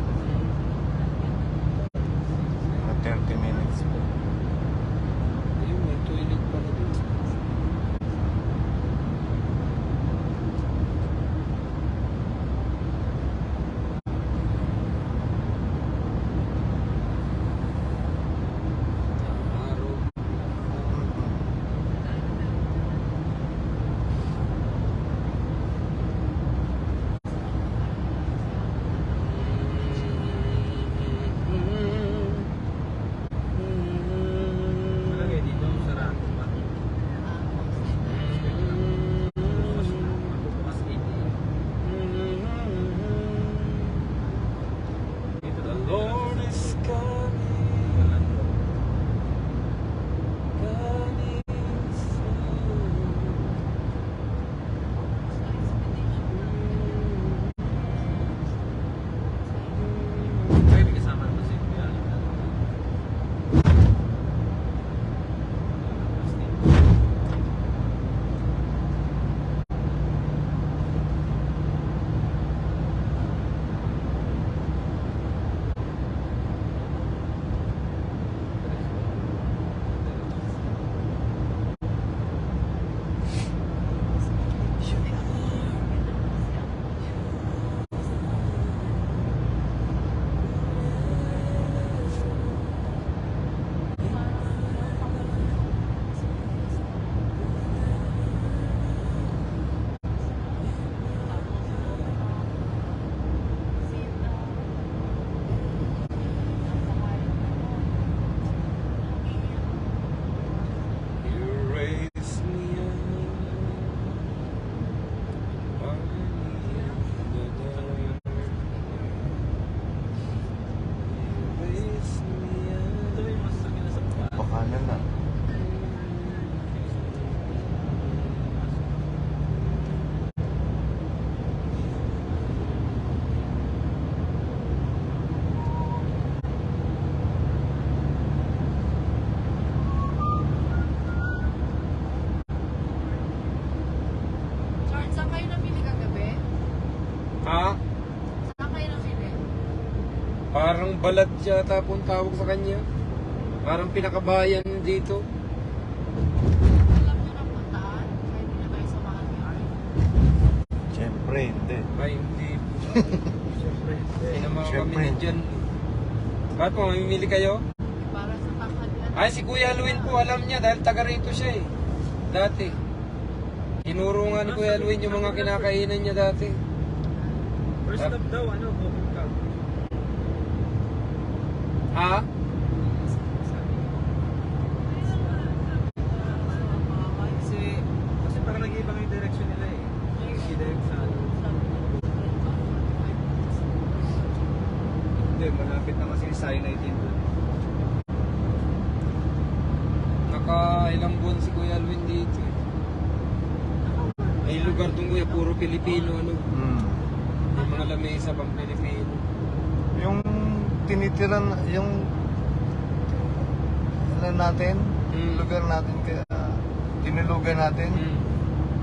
Balat siya tapon tawag sa kanya. Parang pinakabayan dito. Alam niyo na puntaan? Kahit hindi na kayo samahan ni Art. Siyempre, hindi. Ay, hindi. Siyempre. Hindi naman kami Siyempre. na dyan. Bakit po, mamimili kayo? Para sa tanghalian. Ay, si Kuya Luin po, alam niya dahil taga rito siya eh. Dati. Tinuro nga ni Kuya Luin yung mga kinakainan niya dati. First stop daw, ano, booking ka. Ha? Kasi parang nag-iibang yung direction nila eh. Hindi direct sa ano. Hindi, malapit na kasi yung cyanide din doon. Nakailang buwan si Kuya Luin dito eh. Ay lugar doon Kuya, puro Pilipino ano. Hmm. May mga lamesa pang Pilipino. Yung tinitiran, yung ano natin, lugar natin, kaya tinulugan natin.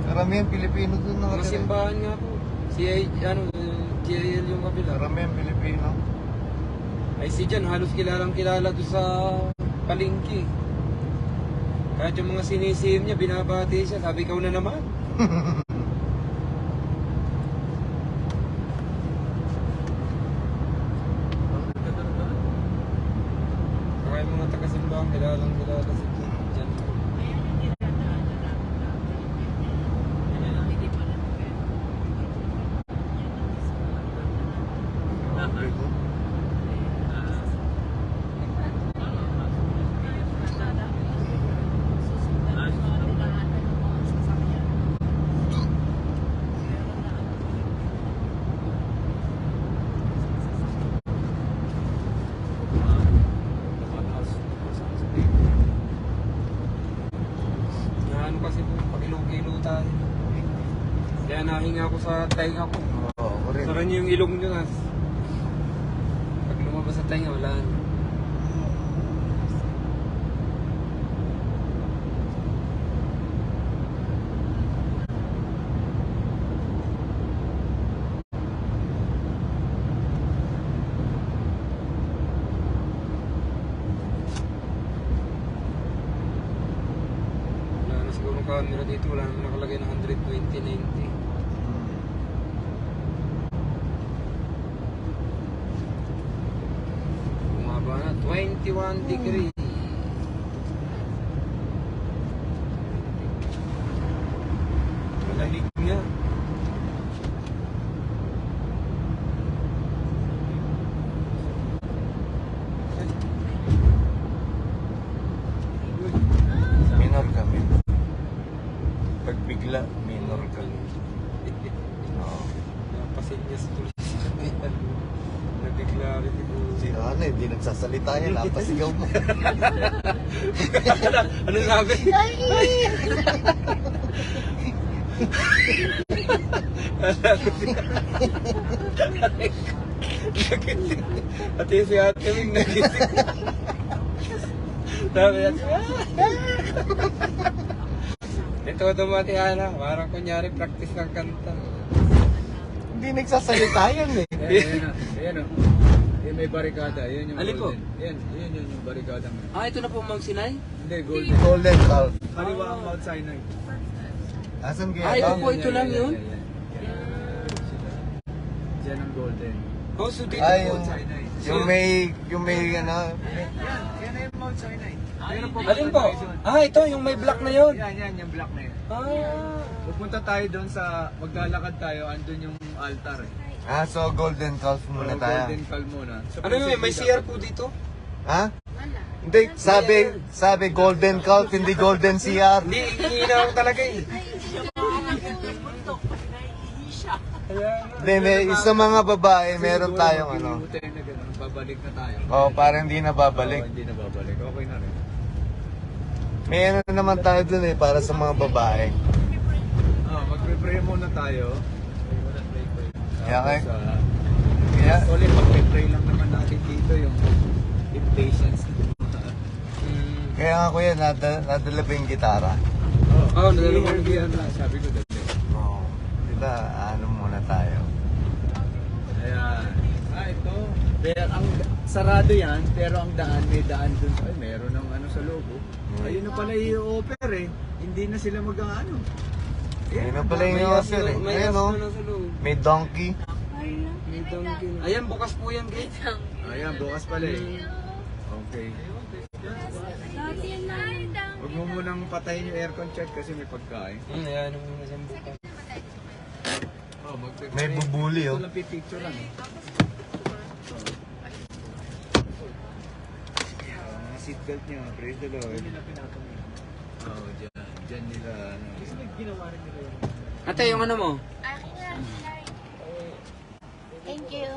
Karamihan Pilipino doon Mga nakatira. simbahan nga po. GIL yung kabila. Karamihan Pilipino. Ay si Jan, halos kilalang kilala doon sa palengke. Kahit yung mga sinisihim niya, binabati siya. Sabi, ikaw na naman. Kaya yung mga taga-simbahan, kilalang kilala si Jan. Ayan yung dinadaanan namin dati. Hindi pa rin pwede. Grabe ko. Ano kasi po, pag-ilo-kilo tayo. Kaya nahinga ako sa tenga ko. Oo, ako rin. Sara niyo yung ilong niyo na. Pag lumabas sa tenga, wala na. Wala na siguro ng camera dito, wala naman nakalagay ng 120/90. Bumaba na, 21 degree. Malamig nga. Minor kami. Pag bigla, minor kami. Oo. Napasinyas tuloy siya. Nabigla rin siguro. Si ano, hindi nagsasalita yan. Napasigaw mo. Ano sabi? Ate si Ate Ming nagising. Sabi niya, ito dumati Ana, parang kunyari practice ng kanta. Hindi nagsasalita yan eh. Ayan o. Yan may barikada. Yan yung Alin po? golden. Yan yung barikada mo. Ah, ito na po Mount Sinai? Hindi, golden. Golden Calf. Kaliwa ang Mount Sinai. Asan kaya? Ay, ito Tom? po, ito lang yun? Yan ang golden. Oh, so dito Ay, po. yung may ano, Yan na yung Mount Sinai. Yan po. Alin po? Ah, ito, yung may black na yun. Yan, yung black na yan. Ah. Pupunta tayo doon sa, maglalakad tayo, andun yung altar eh. so Golden Calf muna tayo. Golden Calm muna. So, Ano yun, may CR po dito? Ha? Hindi, sabi Golden Calf, hindi Golden CR. Hindi, hihina ako talaga eh. Kaya nga. Hindi, may isa mga babae, meron tayong ano. Tayo na ganun, babalik na tayo. Oh, parang hindi na babalik. Hindi na babalik. Okay na rin. May ano naman tayo dun eh, para sa mga babae. Magpe-pray muna tayo. Yeah, okay. Tapos, Kaya, ulit, magpe-pray lang naman natin dito yung impatience. kaya nga kuya, nadala pa yung gitara. Oh, nadalawang yan na. Sabi ko dati. Oo. Diba, ano muna tayo? Ayan. Ito. Pero ang sarado yan, pero ang daan, may daan dun. Ay, meron ng ano sa loob. Ayun na pala i-offer eh. Hindi na sila mag-ano. Ayun na pala yung offer eh. May Ayun aso o. na sa loob. May donkey. May donkey. Ayan, bukas po yan, guys. Ayan, bukas pala eh. Okay. Huwag mo munang patayin yung aircon check kasi may pagkain. Ayan, ang muna siyang bukas. Oh, May bubuli oh. Ito lang picture lang eh. Mga seatbelt nyo, praise the Lord. Oh, dyan nila ano. Kasi ginawa rin nila yung... Ate, yung ano mo? Thank you.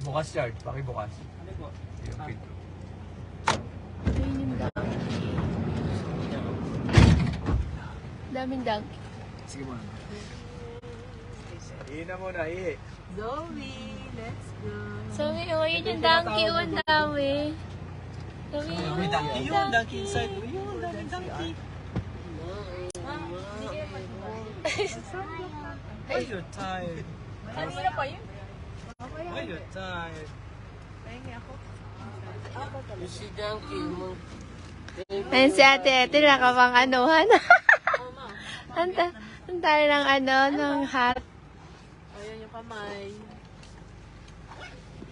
Bukas yard, pakibukas. Daming dunk. Sige mo. Ihi na muna, ihi. Zoe, let's go. Sabi, oh, yun yung donkey, oh, ang dami. Sabi, oh, May donkey. Yung donkey inside. Yung donkey. Why you're tired? Ano mo na pa yun? Why you're tired? Si donkey mo. ayun si ate, ate, nakapang anuhan. Ang tayo ng ano, ng hat. Ayan yung kamay.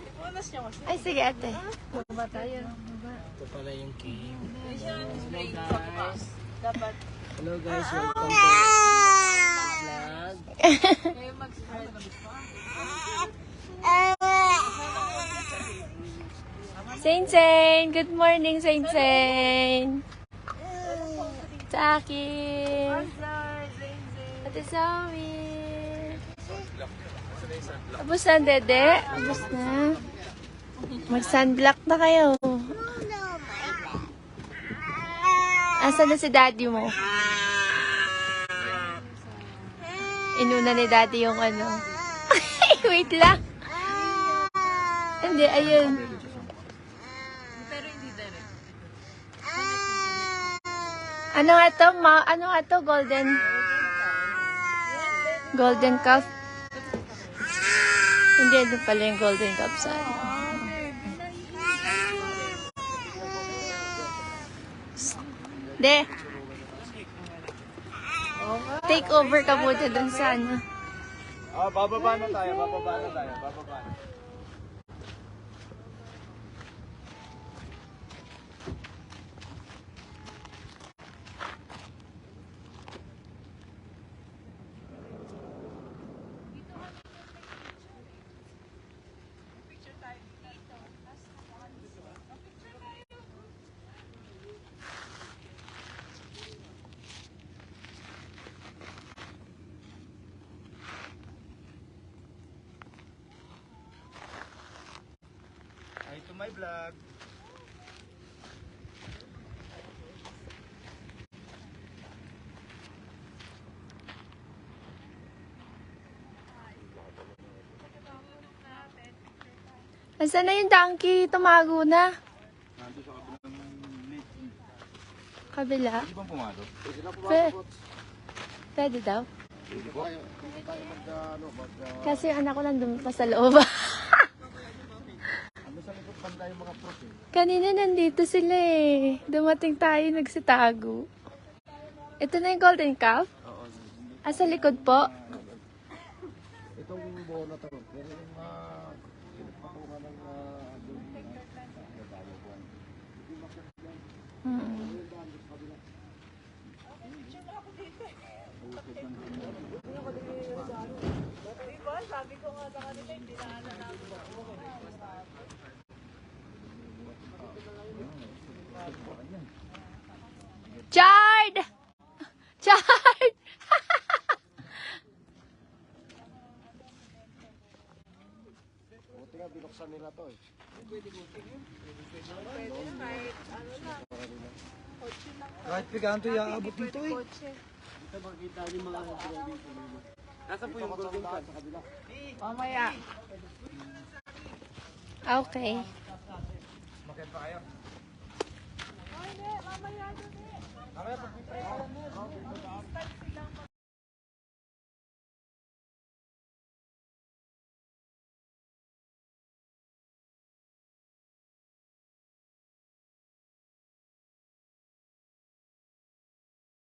Ipunas niya kasi. Ay, sige ate. Baba tayo. Ito pala yung key. Hindi siya straight sa taas. Dapat Hello guys, welcome to vlog. kayo mag-spread. Saint Saint, good morning Saint Saint. Sa akin. Ate Zoe. Tapos na, Dede? Tapos na. Mag-sunblock na kayo. Asan na si daddy mo? Inuna ni daddy yung ano. Wait lang. Hindi, ayun. Pero hindi direct. Ano nga to? Ano nga to? Golden cup? Hindi, ano pala yung golden cup sa ano. De. Take over ka muna dun sa ano. Ah, bababa na tayo, bababa na tayo, bababa na. Hi to my vlog. Asan na yung donkey? Tumago na. Nandito sa kabilang lake. Kabila. Hindi bang pumalo? Pwede daw. Hindi po. Kasi yung anak ko nandun pa sa loob. Ano sa likod banda yung mga pros eh? Kanina nandito sila eh. Dumating tayo, nagsitago. Ito na yung golden cup? Oo. Ah, sa likod po? Itong buo na to. Pero yung pinapatungan ng Diba? Sabi ko nga sa kanila, hindi na namin. Chard! Chard! Buti nga binuksan nila to eh. kahit piganto iaabot dito eh. Nasaan po yung golden card? Mamaya. Okay. Bakit pa kayo? Mamaya pag